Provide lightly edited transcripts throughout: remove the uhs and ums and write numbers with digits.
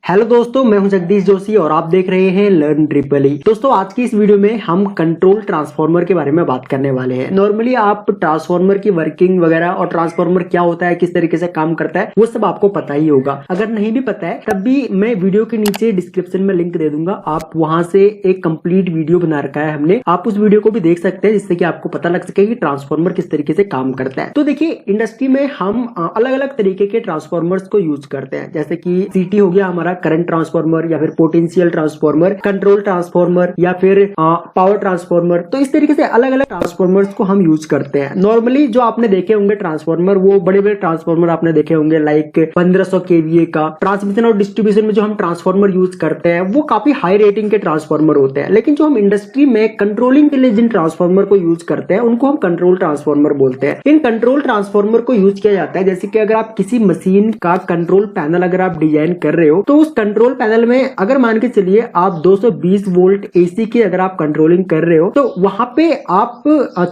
Hello दोस्तों, मैं हूं जगदीश जोशी और आप देख रहे हैं लर्न ट्रिपल ई। दोस्तों, आज की इस वीडियो में हम कंट्रोल ट्रांसफार्मर के बारे में बात करने वाले हैं। नॉर्मली आप ट्रांसफार्मर की वर्किंग वगैरह और ट्रांसफार्मर क्या होता है, किस तरीके से काम करता है, वो सब आपको पता ही होगा। अगर नहीं भी पता है तब भी मैं वीडियो के नीचे डिस्क्रिप्शन में लिंक दे दूंगा, आप वहां से एक कंप्लीट वीडियो बना रखा है हमने, आप उस वीडियो को भी देख सकते हैं जिससे कि आपको पता लग सके कि ट्रांसफार्मर किस तरीके से काम करता है। तो देखिए, इंडस्ट्री में हम अलग अलग तरीके के ट्रांसफार्मर्स को यूज करते हैं, जैसे कि सीटी हो गया हमारा करंट ट्रांसफार्मर, या फिर पोटेंशियल ट्रांसफार्मर, कंट्रोल ट्रांसफार्मर, या फिर पावर ट्रांसफार्मर। तो इस तरीके से अलग अलग ट्रांसफार्मर्स को हम यूज करते हैं। नॉर्मली जो आपने देखे होंगे ट्रांसफार्मर, वो बड़े बड़े ट्रांसफार्मर आपने देखे होंगे, लाइक 1500 kVA का। ट्रांसमिशन और डिस्ट्रीब्यूशन में जो हम ट्रांसफार्मर यूज करते हैं वो काफी हाई रेटिंग के ट्रांसफार्मर होते हैं, लेकिन जो हम इंडस्ट्री में कंट्रोलिंग के लिए जिन ट्रांसफार्मर को यूज करते हैं उनको हम कंट्रोल ट्रांसफार्मर बोलते हैं। इन कंट्रोल ट्रांसफार्मर को यूज किया जाता है जैसे कि अगर आप किसी मशीन का कंट्रोल पैनल अगर आप डिजाइन कर रहे हो, तो उस कंट्रोल पैनल में अगर मान के चलिए आप 220 वोल्ट एसी की अगर आप कंट्रोलिंग कर रहे हो, तो वहां पे आप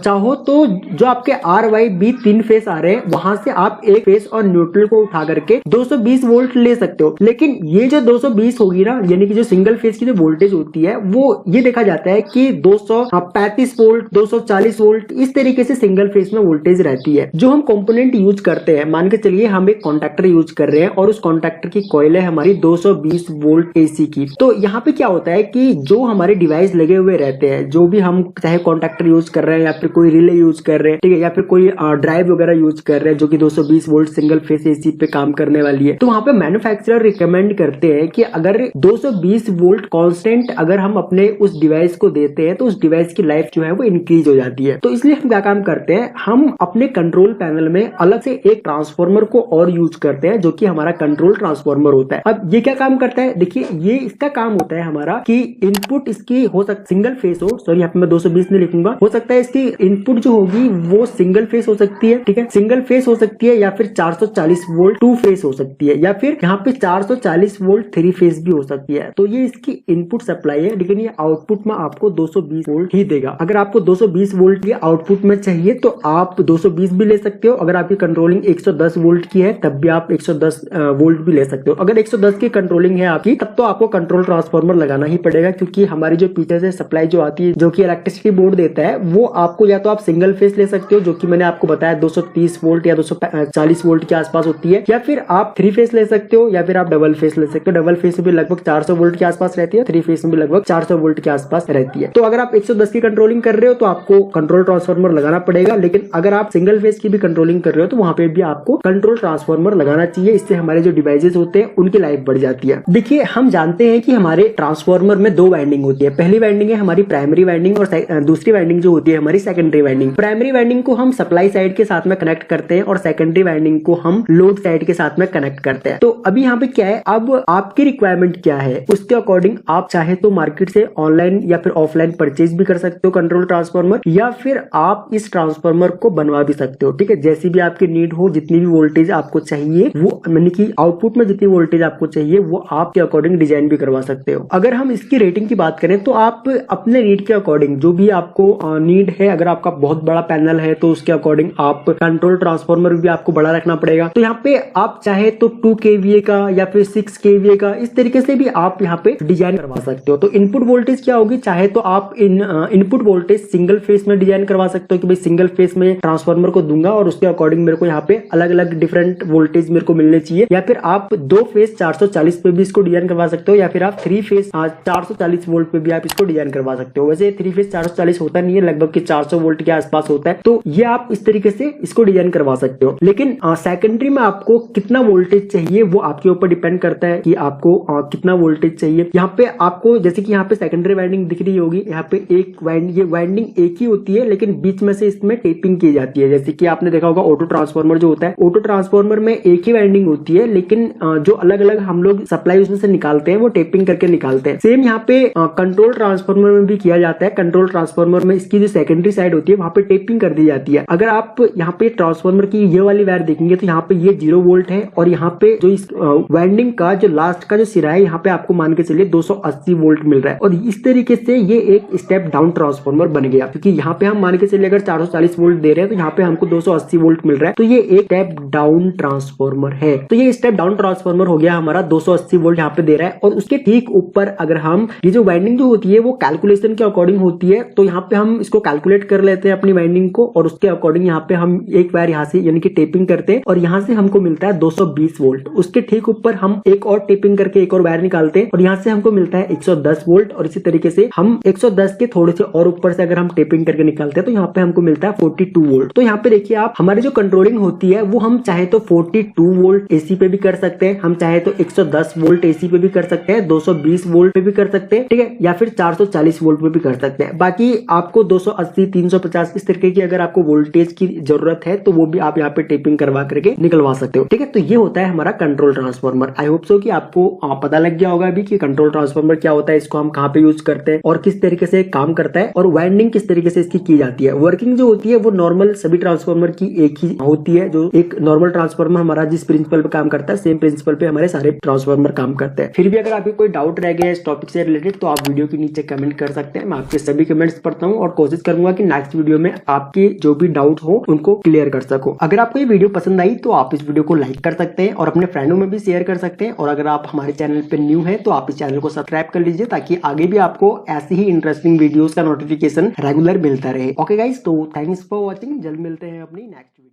चाहो तो जो आपके RYB 3 फेस आ रहे हैं वहां से आप एक फेस और न्यूट्रल को उठा करके 220 वोल्ट ले सकते हो। लेकिन ये जो 220 होगी ना, यानी कि जो सिंगल फेस की जो वोल्टेज होती है, वो ये देखा जाता है कि 235 वोल्ट, 240 वोल्ट, इस तरीके से सिंगल फेस में वोल्टेज रहती है। जो हम कंपोनेंट यूज करते हैं, मान के चलिए हम एक कॉन्टैक्टर यूज कर रहे हैं और उस कॉन्टैक्टर की कॉइल है हमारी 220 वोल्ट एसी की। तो यहाँ पे क्या होता है कि जो हमारे डिवाइस लगे हुए रहते हैं, जो भी हम चाहे कॉन्टैक्टर यूज कर रहे हैं या फिर कोई रिले यूज कर रहे हैं, ठीक है, या फिर कोई ड्राइव वगैरह यूज कर रहे हैं जो कि 220 वोल्ट सिंगल फेस एसी पे काम करने वाली है, तो वहां पे मैन्युफैक्चरर रिकमेंड करते हैं कि अगर 220 वोल्ट कांस्टेंट अगर हम अपने उस डिवाइस को देते हैं तो उस डिवाइस की लाइफ जो है वो इंक्रीज हो जाती है। तो इसलिए हम क्या काम करते हैं, हम अपने कंट्रोल पैनल में अलग से एक ट्रांसफार्मर को और यूज करते हैं जो कि हमारा कंट्रोल ट्रांसफार्मर होता है। अब ये क्या काम करता है, देखिए, ये इसका काम होता है हमारा कि इनपुट इसकी हो सकता सिंगल फेस हो, सॉरी यहाँ पे मैं 220 नहीं लिखूंगा, हो सकता है इसकी इनपुट जो होगी वो सिंगल फेस हो सकती है, ठीक है, सिंगल फेस हो सकती है, या फिर 440 वोल्ट 2 फेस हो सकती है, या फिर यहाँ पे 440 वोल्ट 3 फेस भी हो सकती है। तो ये इसकी इनपुट सप्लाई है, लेकिन ये आउटपुट में आपको 220 वोल्ट ही देगा। अगर आपको 220 वोल्ट ये आउटपुट में चाहिए तो आप 220 भी ले सकते हो। अगर आपकी कंट्रोलिंग 110 वोल्ट की है तब भी आप 110 वोल्ट भी ले सकते हो। अगर 110 की कंट्रोलिंग है आपकी, तब तो आपको कंट्रोल ट्रांसफार्मर लगाना ही पड़ेगा, क्योंकि हमारी जो पीछे से सप्लाई जो आती है, जो कि इलेक्ट्रिसिटी बोर्ड देता है, वो आपको या तो आप सिंगल फेस ले सकते हो जो कि मैंने आपको बताया 230 वोल्ट या 240 वोल्ट के आसपास होती है, या फिर आप 3 फेस ले सकते हो, या फिर आप डबल फेस ले सकते हो। डबल फेस में भी लगभग 400 वोल्ट के आसपास रहती है, 3 फेस में भी लगभग 400 वोल्ट के आसपास रहती है। तो अगर आप 110 की कंट्रोलिंग कर रहे हो तो आपको कंट्रोल ट्रांसफार्मर लगाना पड़ेगा, लेकिन अगर आप सिंगल फेस की भी कंट्रोलिंग कर रहे हो तो वहां पे भी आपको कंट्रोल ट्रांसफार्मर लगाना चाहिए। इससे हमारे जो डिवाइसेस होते हैं उनकी लाइफ बढ़ जाती है। देखिए, हम जानते हैं कि हमारे ट्रांसफार्मर में 2 वाइंडिंग होती है। पहली वाइंडिंग है हमारी प्राइमरी वाइंडिंग और दूसरी वाइंडिंग जो होती है हमारी सेकेंडरी वाइंडिंग। प्राइमरी वाइंडिंग को हम सप्लाई साइड के साथ में कनेक्ट करते हैं और सेकेंडरी वाइंडिंग को हम लोड साइड के साथ में कनेक्ट करते हैं। तो अभी यहाँ पे क्या है, अब आपकी रिक्वायरमेंट क्या है उसके अकॉर्डिंग आप चाहे तो मार्केट से ऑनलाइन या फिर ऑफलाइन परचेज भी कर सकते हो कंट्रोल ट्रांसफार्मर, या फिर आप इस ट्रांसफार्मर को बनवा भी सकते हो, ठीक है। जैसी भी आपकी नीड हो, जितनी भी वोल्टेज आपको चाहिए, वो यानी कि आउटपुट में जितनी वोल्टेज आपको चाहिए वो आपके अकॉर्डिंग डिजाइन भी करवा सकते हो। अगर हम इसकी रेटिंग की बात करें तो आप अपने नीड के अकॉर्डिंग जो भी आपको नीड है, अगर आपका बहुत बड़ा पैनल है तो उसके अकॉर्डिंग आप कंट्रोल ट्रांसफार्मर भी आपको बड़ा रखना पड़ेगा। तो यहाँ पे आप चाहे तो 2 kVA का या फिर 6 kVA का, इस तरीके से भी आप यहाँ पे डिजाइन करवा सकते हो। तो इनपुट वोल्टेज क्या होगी, चाहे तो आप इनपुट वोल्टेज सिंगल फेस में डिजाइन करवा सकते हो कि भाई सिंगल फेस में ट्रांसफार्मर को दूंगा और उसके अकॉर्डिंग मेरे को यहाँ पे अलग अलग डिफरेंट वोल्टेज मेरे को मिलने चाहिए, या फिर आप 2 फेस 440 पे भी इसको डिजाइन करवा सकते हो, या फिर आप 3 फेस 440 वोल्ट पे भी आप इसको डिजाइन करवा सकते हो। वैसे 3 फेस 440 होता नहीं है, लगभग कि 400 वोल्ट के आसपास होता है। तो ये आप इस तरीके से इसको डिजाइन करवा सकते हो। लेकिन सेकेंडरी में आपको कितना वोल्टेज चाहिए वो आपके ऊपर डिपेंड करता है कि आपको कितना वोल्टेज चाहिए। यहाँ पे आपको जैसे कि यहाँ पे सेकेंडरी वाइंडिंग दिख रही होगी, यहाँ पे ये वाइंडिंग एक ही होती है, लेकिन बीच में से इसमें टेपिंग की जाती है। जैसे कि आपने देखा होगा ऑटो ट्रांसफार्मर जो होता है, ऑटो ट्रांसफार्मर में एक ही वाइंडिंग होती है, लेकिन जो अलग अलग हम लोग सप्लाई उसमें से निकालते हैं वो टेपिंग करके निकालते हैं। सेम यहाँ पे कंट्रोल ट्रांसफार्मर में भी किया जाता है। कंट्रोल ट्रांसफार्मर में इसकी जो सेकेंडरी साइड होती है वहां पे टेपिंग कर दी जाती है। अगर आप यहाँ पे ट्रांसफार्मर की ये वाली वायर देखेंगे तो यहाँ पे ये 0 वोल्ट है, और यहाँ पे जो इस वाइंडिंग का जो लास्ट का जो सिरा है यहाँ पे आपको मान के चलिए 280 वोल्ट मिल रहा है। और इस तरीके से ये एक स्टेप डाउन ट्रांसफार्मर बन गया, क्योंकि यहाँ पे हम मान के चलिए अगर 440 वोल्ट दे रहे हैं तो यहाँ पे हमको 280 वोल्ट मिल रहा है, तो ये एक स्टेप डाउन ट्रांसफार्मर है। तो ये स्टेप डाउन ट्रांसफार्मर हो गया हमारा 280 वोल्ट यहाँ पे दे रहा है। और उसके ठीक ऊपर अगर हम ये जो वाइंडिंग जो होती है वो कैलकुलेशन के अकॉर्डिंग होती है, तो यहाँ पे हम इसको कैलकुलेट कर लेते हैं अपनी वाइंडिंग को, और उसके अकॉर्डिंग यहाँ पे हम एक वायर यहाँ से यानी कि टेपिंग करते हैं और यहाँ से हमको मिलता है 220 वोल्ट। उसके ठीक ऊपर हम एक और टेपिंग करके एक और वायर निकालते हैं और यहाँ से हमको मिलता है 110 वोल्ट। और इसी तरीके से हम 110 के थोड़े से और ऊपर से अगर हम टेपिंग करके निकालते हैं तो यहाँ पे हमको मिलता है 42 वोल्ट। तो यहाँ पे देखिए आप, हमारी जो कंट्रोलिंग होती है वो हम चाहे तो 42 वोल्ट एसी पे भी कर सकते हैं, हम चाहे तो 110 वोल्ट एसी पे भी कर सकते हैं, 220 वोल्ट पे भी कर सकते हैं, ठीक है, या फिर 440 वोल्ट पे भी कर सकते हैं। बाकी आपको 280, 350 इस तरीके की अगर आपको वोल्टेज की जरूरत है तो वो भी आप यहाँ पे टेपिंग करवा करके निकलवा सकते हो, ठीक है। तो ये होता है हमारा control transformer. I hope so कि आपको पता लग गया होगा अभी कि कंट्रोल ट्रांसफार्मर क्या होता है, इसको हम कहाँ पे यूज करते हैं और किस तरीके से काम करता है, और वाइंडिंग किस तरीके से इसकी की जाती है। वर्किंग जो होती है वो नॉर्मल सभी ट्रांसफार्मर की एक ही होती है। जो एक नॉर्मल ट्रांसफार्मर हमारा जिस प्रिंसिपल पे काम करता है, सेम प्रिंसिपल पे हमारे सारे ट्रांसफार्मर काम करते हैं। फिर भी अगर आपको कोई डाउट रह गया इस टॉपिक से रिलेटेड तो आप वीडियो के नीचे कमेंट कर सकते हैं। मैं आपके सभी कमेंट्स पढ़ता हूँ और कोशिश करूंगा कि नेक्स्ट वीडियो में आपके जो भी डाउट हो उनको क्लियर कर सको। अगर आपको ये वीडियो पसंद आई तो आप इस वीडियो को लाइक कर सकते हैं और अपने फ्रेंडों में भी शेयर कर सकते हैं। और अगर आप हमारे चैनल पे न्यू है तो आप इस चैनल को सब्सक्राइब कर लीजिए ताकि आगे भी आपको ऐसी ही इंटरेस्टिंग वीडियोस का नोटिफिकेशन रेगुलर मिलता रहे। ओके गाइस, तो थैंक्स फॉर वॉचिंग। जल्द मिलते हैं अपनी नेक्स्ट वीडियो।